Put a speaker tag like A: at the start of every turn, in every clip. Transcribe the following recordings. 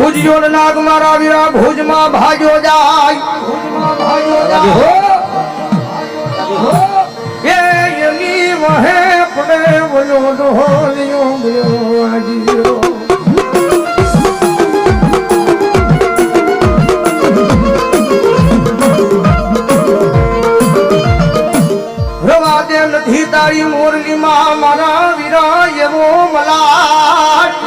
A: ભુજ્યો નાગ મારા વીરા ભુજમાં ભાગ્યો જાય એ એની વહે પડે બોલો ડોલિયો બોલો આજીરો રવા દે નથી તારી મોરલી માં મારા વીરા એવો મલાટ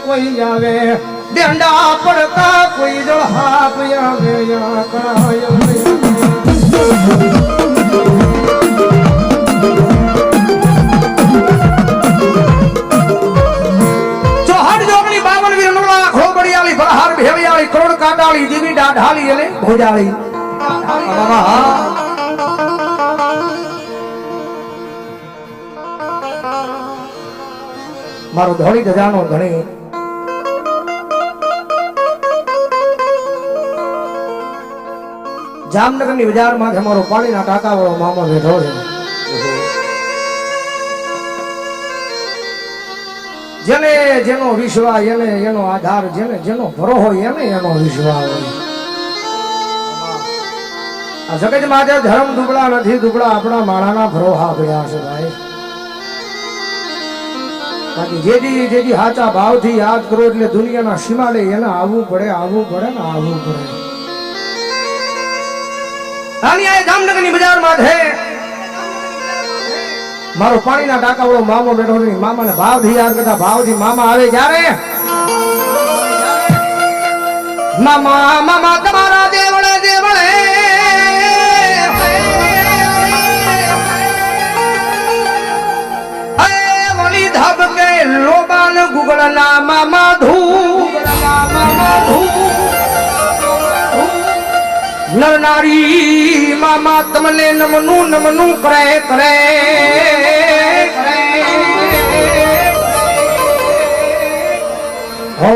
A: કોઈ આવે ડંડા પડતા કોઈ જો હાથ આવે ચોહડ જોગણી 52 વીરનુલા ખોબડિયાળી બહાર ભેવિયાળી કરોડ કાટાળી દીવી ડાઢાળી અને ભોજાળી મારો ધોળી ધજાનો ધણી જામનગર ની બજાર માં અમારો પાણીના ટાંકા વાળો મામો બેઠો છે જેને જેનો વિશ્વાસ એને એનો આધાર જેને જેનો ભરો હોય એને એનો વિશ્વાસ હોય આ જગત માટે ધર્મ દુબળા નથી દુબળા આપણા માણાના ભરોહા પડ્યા છે ભાઈ બાકી જેજી હાચા ભાવથી યાદ કરો એટલે દુનિયાના સીમાડે એને આવવું પડે ને આવવું પડે આની જામનગરની બજારમાં છે મારો પાણીના ટાંકા વાળો મામો બેઠો છે મામાને ભાવથી યાદ કરતા ભાવથી મામા આવે ક્યારે મામા મામા તમારા દેવળે દેવળે ધબકે લોબાન ગુગળના મામા ધૂ નરનારી મામા તમને નમનું કરે હો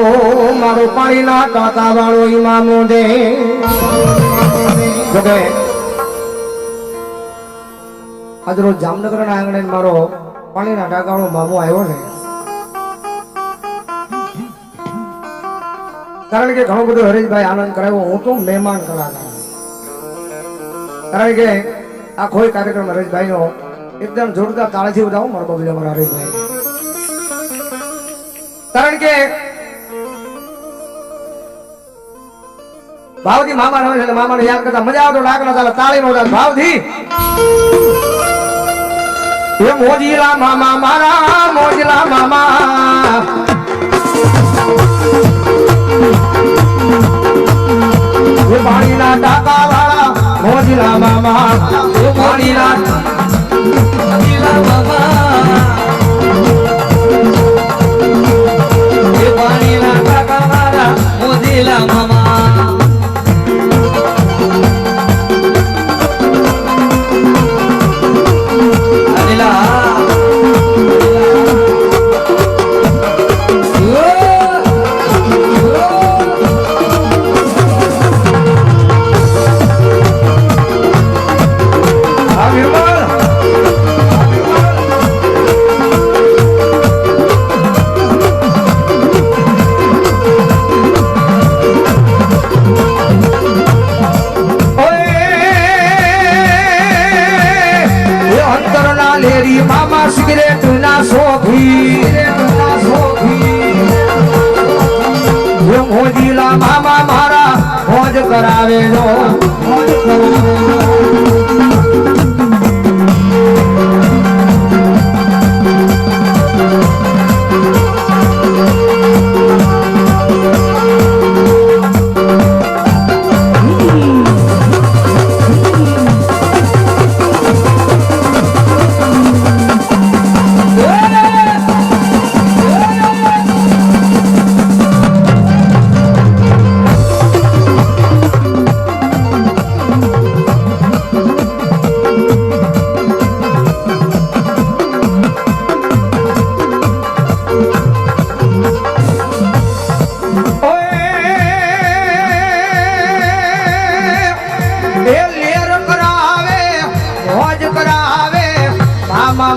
A: મારો પાણીના ટાંકા વાળો ઈમામો દે જોકે આજ રોજ જામનગરના આંગણે મારો પાણીના ટાંકાનો મામો આવ્યો છે કારણ કે ઘણો બધો હરેશભાઈ આનંદ કરાવ્યો હું તો મહેમાન કલાકાર કારણ કે આ કોઈ કાર્યક્રમ હરેશભાઈ નો એકદમ જોરદાર તાળીથી વધાવો મારો બબલી અમારા હરેશભાઈ કારણ કે ભાવથી મામા આવે છે મામાને યાદ કરતા મજા આવતો લાગના ચાલે તાળી નો ભાવથી એ મોજીલા મામા મારા મોજલા મામા એ પાણીના ટાંકા વાળા મોજલા મામા એ પાણીના મામા એ પાણીના ટાંકા વાળા મોજલા મામા મામા સિગરેટ ના શોખી મોજીલા મામા મારા મોજ કરાવે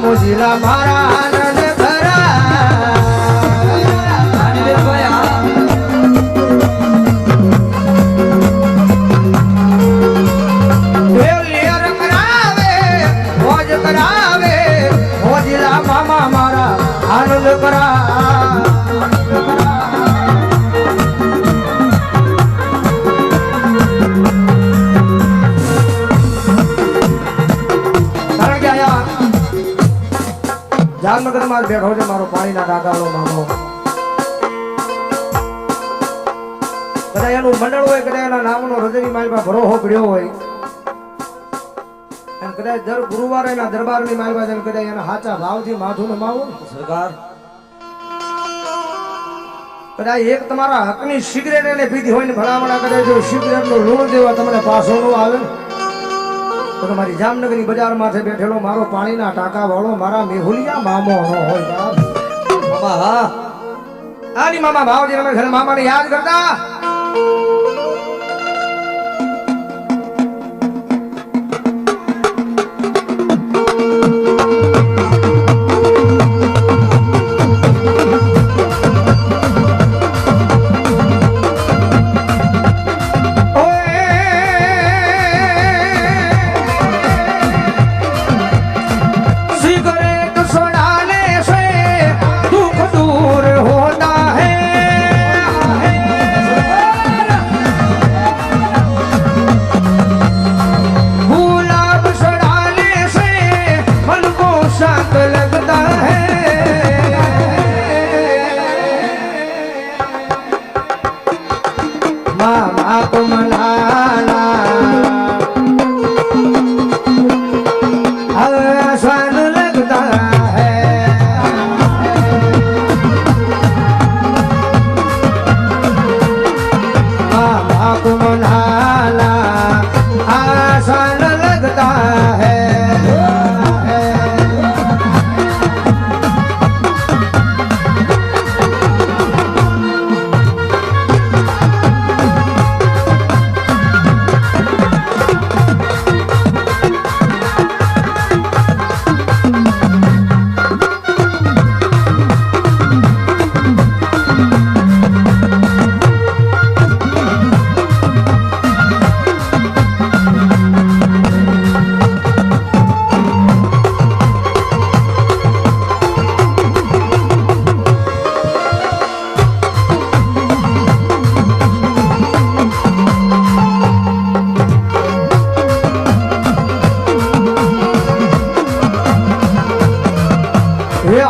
A: મોજીલા મારા આનંદ ભરા મામા મારા આનંદ કરા કારણ કે આયા જામનગર માં બેઠો છે મારો પાણીના કાકાનો મામો કદાચ એનું મંડળ હોય કદાચ એના નામનો હૃદયની માલમાં ભરોહો પડ્યો હોય કદાચ દર ગુરુવારે ના દરબારની માલવા જેમ કદાચ એના હાચા ભાવથી માથું નમાવો સરકાર કદાચ એક તમારા હકની સિગરેટ એને પીધી હોય ને ભલામણા કદાચ જો સિગરેટ નું લૂણ દેવા તમને પાછો નો આવે તો તમારી જામનગરની બજાર માથે બેઠેલો મારો પાણીના ટાંકા વાળો મારા મેહુલિયા મામો નો હોય મામા હા આની મામા ભાવજી તમે ઘરે મામાને યાદ કરતા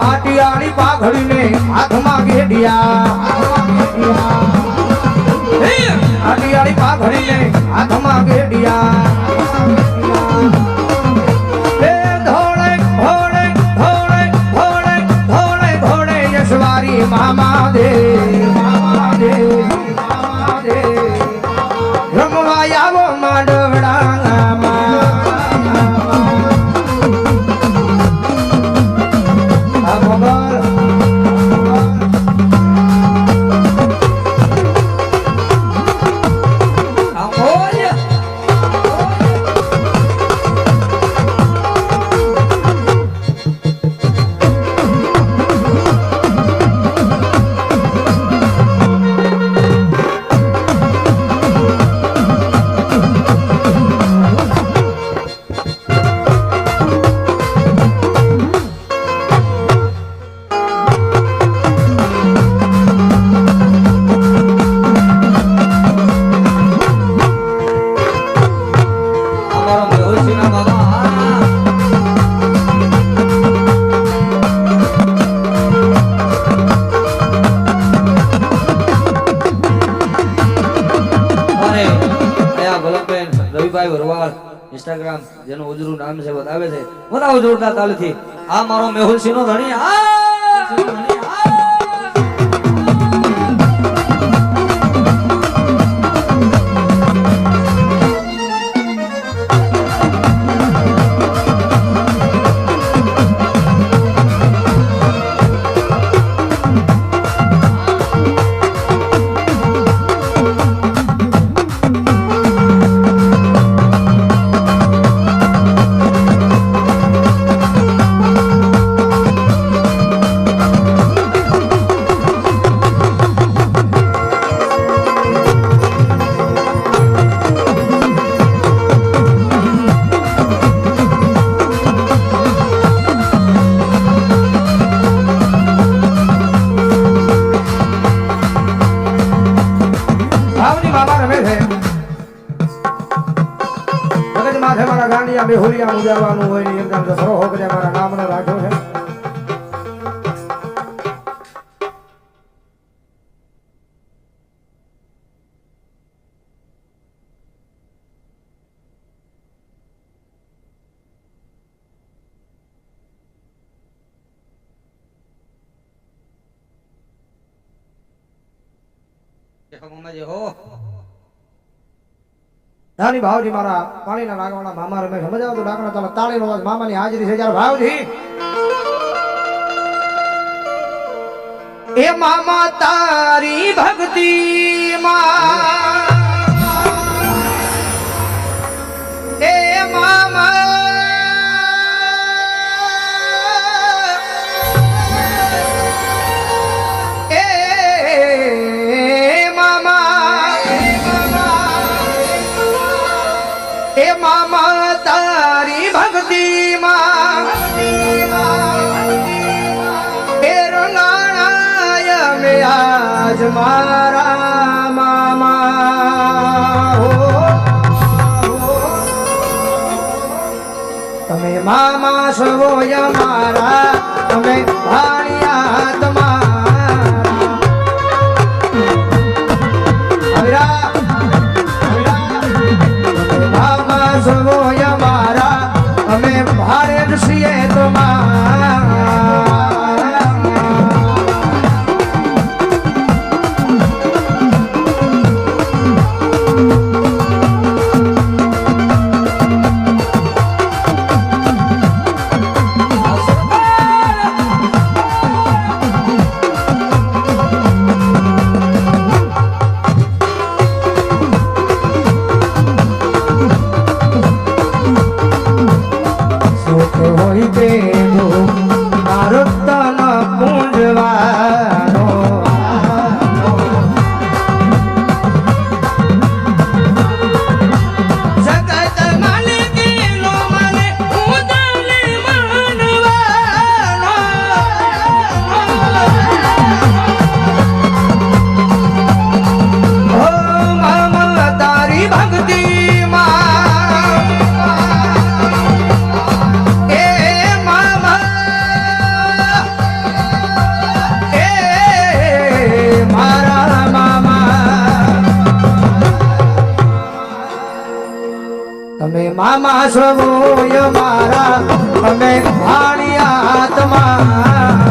A: આટિયાળી પાઘડીને હાથમાં ઘેડિયા આટિયાળી પાઘડીને હાથમાં ઘેડિયા ધોળે ધોળે ધોળે ધોળે ધોળે ધોળે યશવારી મામા દે રમવા આવો માંડવડામાં ઇન્સ્ટાગ્રામ જેનું ઉજરું નામ છે બતાવે છે બતાવો જોરદાર તાલીથી આ મારો મેહુલસિંહ નો ધણી માથે મારા ગાંડિયા બેહુલિયા મુજાવાનું હોય ને એકદમ દસરો હો કરે મારા નામનો રાખ્યો છે નાની ભાવજી મારા પાણીના નાગવાના મામા રમે સમજાવ તો ડાકણા તાલા તાળીનો અવાજ મામાની હાજરી છે જ્યારે ભાવજી એ મામા તારી ભક્તિ માં એ મામા એ મામા તારી ભક્તિ માં એ રંગાણાય મે આજ મારા મામા હો તમે મામા સવોય મારા તમે ભાણિયા તમારા સવોય મારા અમે ભારે છીએ તમારા મામા સવોય મારા અમે ભાણિયા તમારા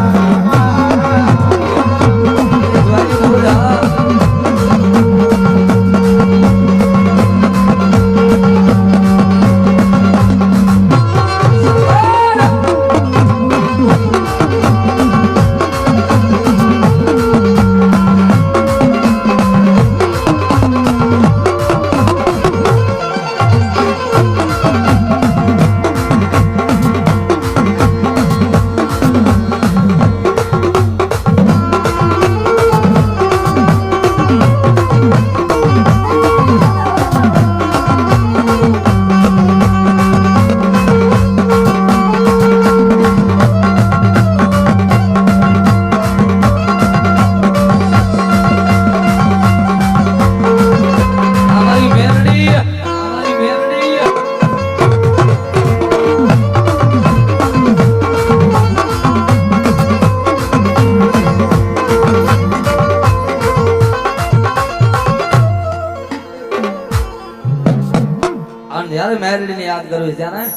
A: મેરડી ને યાદ કરવી છે ને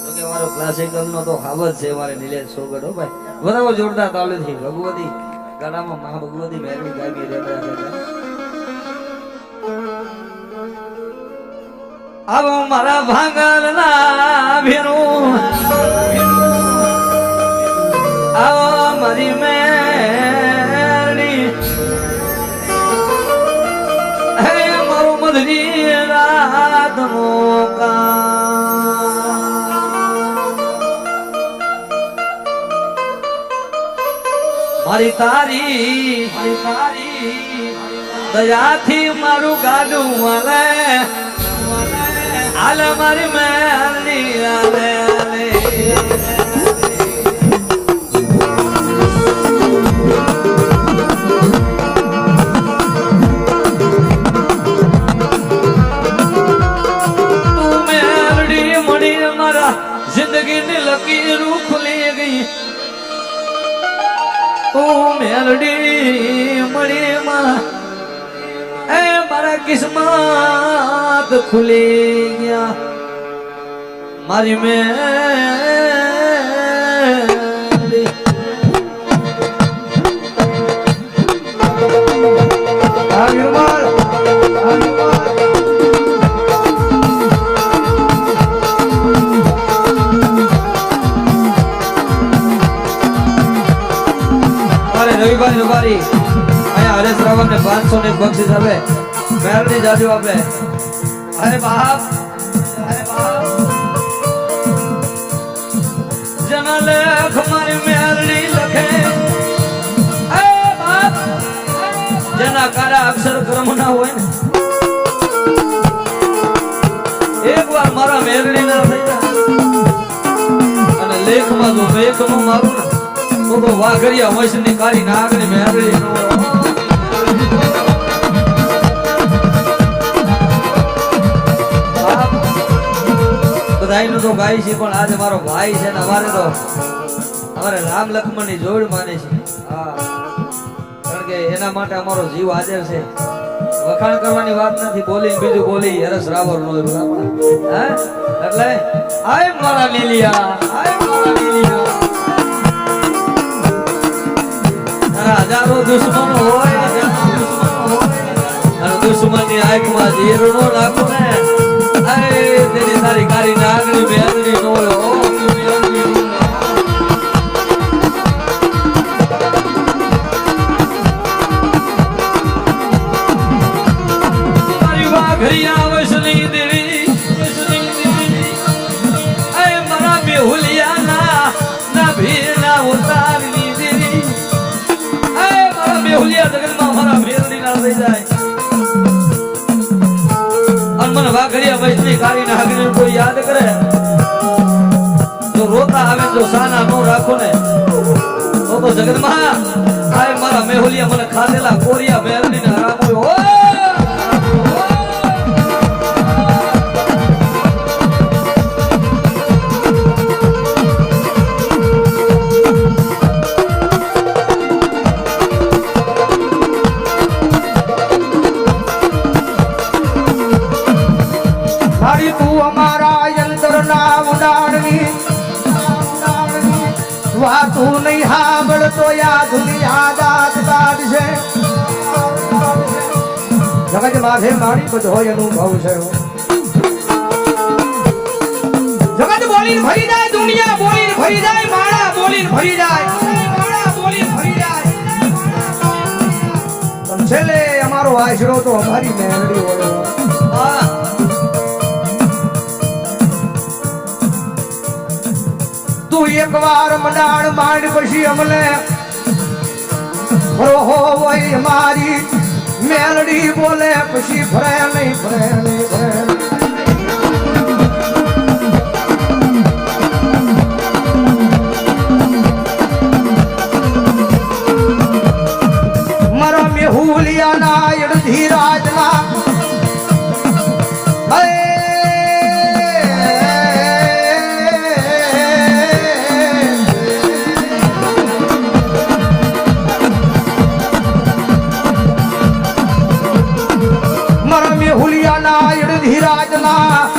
A: તો કે મારો ક્લાસિકલ નો તો ખાવત છે મારે નિલેશ સોગડ હો ભાઈ બરાબર જોરદાર તાલે થી ભગવતી ગળામાં મહા ભગવતી મેરડી ગાવી રહ્યા આવો મારા ભાંગલ ના ભેરું આવો મારી મેરડી હે મારો મધરી રાત નો મારી તારી દયાથી મારું ગાડું હાલે હાલે મારી મેરડી હાલે મેરડી
B: લકીરું ખુલી ગઈ ઓ મેલડી મળી માં એ મારા કિસ્મત ખુલી ગયા મારી મેલડી
A: વિરમાલ
B: રવિવારી રવિવારી અહીંયા હરેશ રાવણ ને 500 ને બક્ષિસ આપે મેલડી જાજુ આપે અરે બાપ જના લેખ મારી મેલડી લખે એ બાપ જેના કારા અક્ષર કર્મ ના હોય ને એક વાર મારા મેલડી ના થઈ જાય અને લેખમાં જો મેઘમાં મારું ને તો વાઘરિયા વંશની કાળી નાગની મેલડી બધાયનું તો ગાય છે પણ આજે મારો ભાઈ છે ને અમારે રામ લક્ષ્મણની જોડ માને છે હા કારણ કે એના માટે અમારો જીવ હાજર છે વખાણ કરવાની વાત નથી બોલી બીજું બોલી હરસ રાવર નો હે એટલે આય મારા લીલિયા હજારો દુશ્મન હોય અને દુશ્મનની આંખમાં જીરું નો નાખો ને અરે તેની તારી કારી નાગણી મેલડી નો મારી વાઘરિયા વસની દેવી અરે મારા બેહુલિયા ના ભીના ઉતારની દેવી બેહુલિયા જગતમાં મારા મેલડી ના થઈ જાય અને મને વાઘડિયા વૈષ્ણવી કાળી નાગરી કોઈ યાદ કરે જો રોતા આવે જો સાના નો રાખો ને તો જગતમાં આય મારા મેહુલિયા મને ખાધેલા કોરિયા મેલડી ને હરામ હોય
A: તું અમારા યંત્ર ના ઉડાડવી વાતું નહીં સાંભળતો યા દુનિયા દાંત કાઢશે જગત માથે મારી બધો અનુભવ છે જગત બોલીને ભરી જાય દુનિયા બોલીને ભરી જાય માળા બોલીને ભરી જાય પણ છેલ્લે અમારો આશરો તો અમારી મેલડી હોય તું એક વાર મંડાણ માંડ પછી અમને રોહો હોય મારી મેલડી બોલે પછી ફરે નહીં મારા મેહુલિયા ના અડધી રાજના ધીરાજના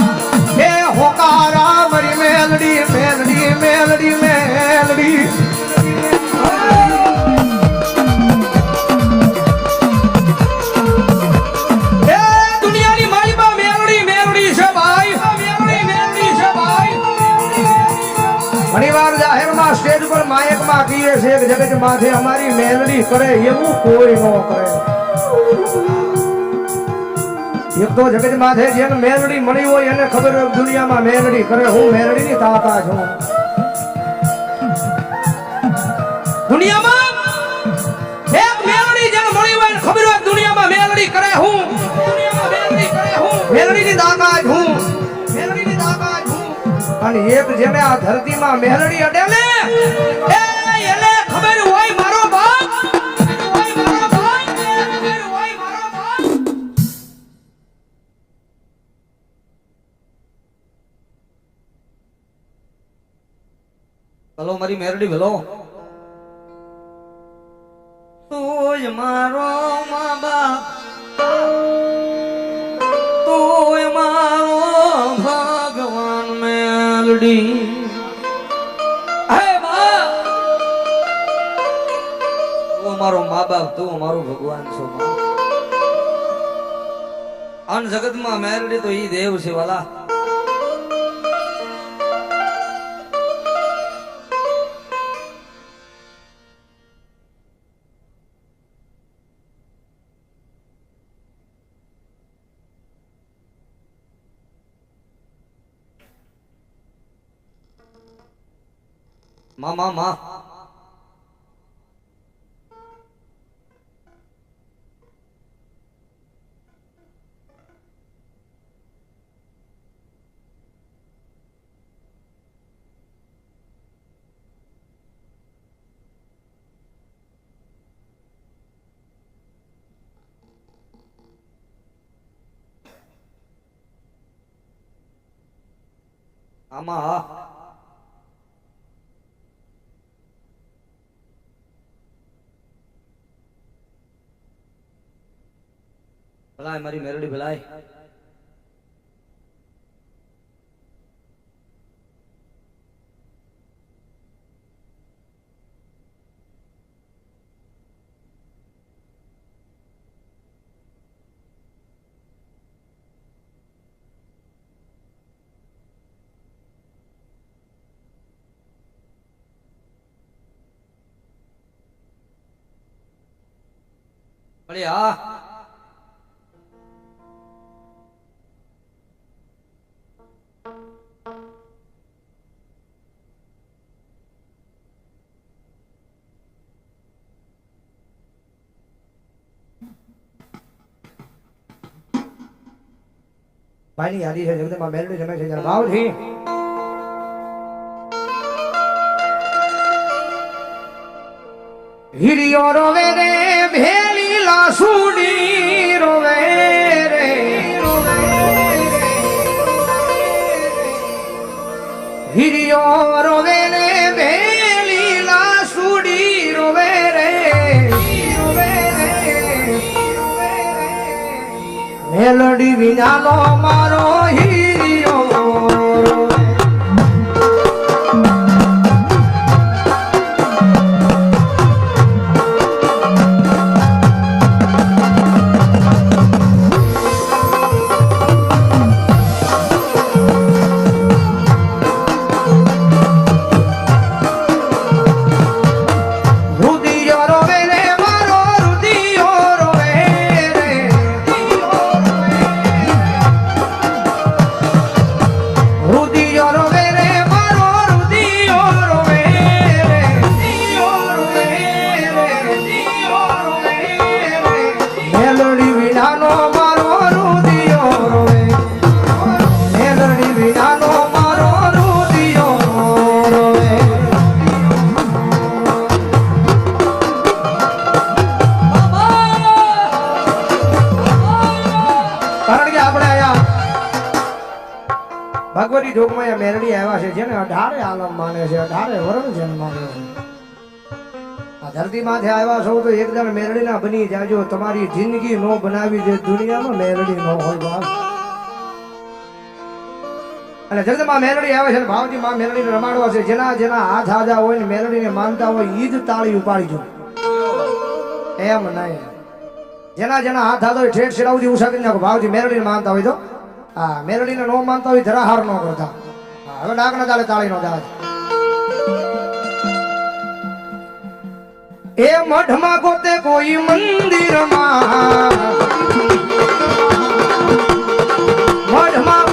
A: હે હોકારા મરી મેલડી દુનિયાની માળીમાં મેલડી છે ભાઈ ઘણી વાર જાહેરમાં સ્ટેજ પર માયકમાં કહીએ છે કે જગત માથે અમારી મેલડી કરે એવું કોઈ ન કરે એક તો જગત માથે જેને મેલડી મળી હોય એને ખબર હોય દુનિયામાં મેલડી કરે હું મેલડી ની તાતા છું દુનિયામાં એક મેલડી જેને મળી હોય એને ખબર હોય દુનિયામાં મેલડી કરે હું મેલડી ની તાકાત હું અને એક જેને આ ધરતીમાં મેલડી અડે ને એને ખબર હોય મારો બાપ
B: ભલો મારી મેરડી ભલો તુજ મારો મા બાપ તુજ મારો ભગવાન મેલડી હે બા તું મારો મા બાપ તું મારો ભગવાન છો માં અન જગતમાં મેરડી તો ઈ દેવ છે વાલા માં આમાં ભલાય મારી મેરડી ભલાય અરે હા
A: ભાઈની યાદી છે જગદંબા મેલડી જમે છે જ્યારે ભાવથી હિરિયો રોવે રે ભેલી લાસુડી રોવે રે હિરિયો રોવે રે ભેલી લાસુડી રોવે રે મેલડી વિનાનો મારો હિરિયો ભગવતી જોગમાં મેરડી આવ્યા છે જેને 18 આલમ માને છે 18 વરણ જેને માને છે આ ધરતી માથે આવ્યા છો તો એકદમ મેરડીના બની જાજો તમારી જિંદગી નો બનાવી દે દુનિયામાં મેરડી નો હોય બાપ અને જગદંબા મેરડી આવે છે ભાવજી માં મેરડીને રમાડવા છે જેના જેના હાથ આજા હોય ને મેરડીને માનતા હોય ઈ જ તાળી ઉપાડી જો એમ નહીં જેના જેના હાથ આજો હોય ઠેઠ શેડાવથી ઉષા કરી નાખો ભાવજી મેરડીને માનતા હોય તો હા મેરડીને નો માનતા હોય ધરાહાર નો કરતા હવે ડાકના ચાલે તાળી નો દાજ એ મઢમાં ગોતે કોઈ મંદિરમાં મઢમાં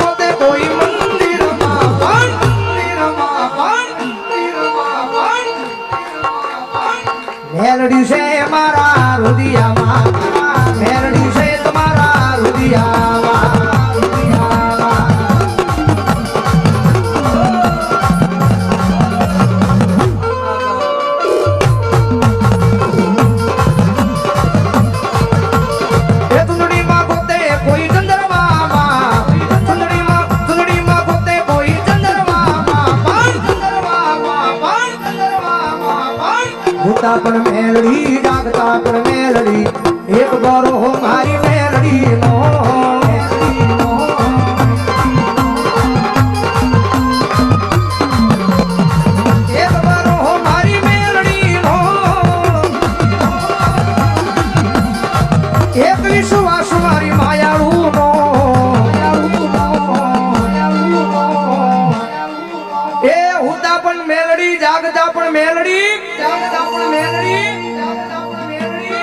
A: ગોતે કોઈ મંદિરમાં મેરડી છે મારા રુદિયામાં મેરડી છે તમારા રુદિયામાં હુતા પણ મેલડી જાગતા પણ મેલડી એક બારો હો મારી મેલડી નો એક બારો હો મારી મેલડી નો એક વિશ્વાસ મારી માયાળુ નો એ હુતા પણ મેલડી જાગતા પણ મેલડી જાગતા પણ મેલડી જાગતા પણ મેલડી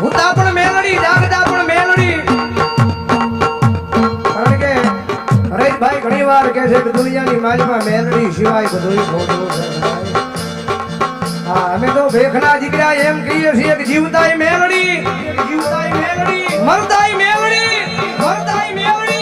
A: હુતા પણ મેલડી જાગતા પણ મેલડી કારણ કે હરેશભાઈ ઘણીવાર કહે છે કે દુનિયાની માલમાં મેલડી સિવાય બધું ખોટું છે હા અમે તો ભેખના દીકરા એમ કહીએ છીએ કે જીવતાય મેલડી જીવતાય મેલડી મરતાય મેલડી મરતાય મેલડી